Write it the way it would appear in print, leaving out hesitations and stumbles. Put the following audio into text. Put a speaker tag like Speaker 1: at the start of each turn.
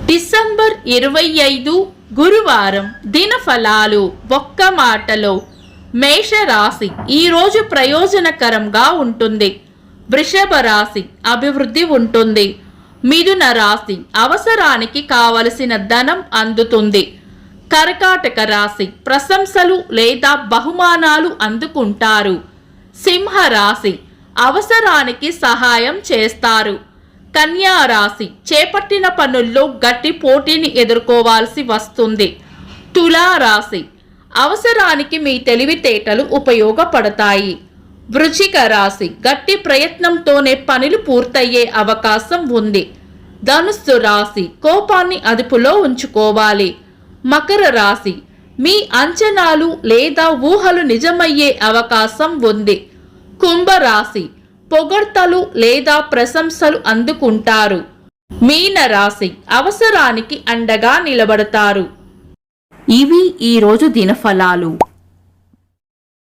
Speaker 1: December 25 గురువారం దినఫలాలు ఒక్క మాటలో. మేషరాశి ఈరోజు ప్రయోజనకరంగా ఉంటుంది. వృషభ రాశి అభివృద్ధి ఉంటుంది. మిథున రాశి అవసరానికి కావలసిన ధనం అందుతుంది. కర్కాటక రాశి ప్రశంసలు లేదా బహుమానాలు అందుకుంటారు. సింహ రాశి అవసరానికి సహాయం చేస్తారు. కన్యా రాశి చేపట్టిన పనుల్లో గట్టి పోటీని ఎదుర్కోవాల్సి వస్తుంది. తులా రాశి అవసరానికి మీ తెలివితేటలు ఉపయోగపడతాయి. వృశ్చిక రాశి గట్టి ప్రయత్నంతోనే పనులు పూర్తయ్యే అవకాశం ఉంది. ధనుస్సు రాశి కోపాన్ని అదుపులో ఉంచుకోవాలి. మకర రాశి మీ అంచనాలు లేదా ఊహలు నిజమయ్యే అవకాశం ఉంది. కుంభరాశి పొగడ్తలు లేదా ప్రశంసలు అందుకుంటారు. మీన రాశి అవసరానికి అండగా నిలబడతారు. ఇవి ఈరోజు దినఫలాలు.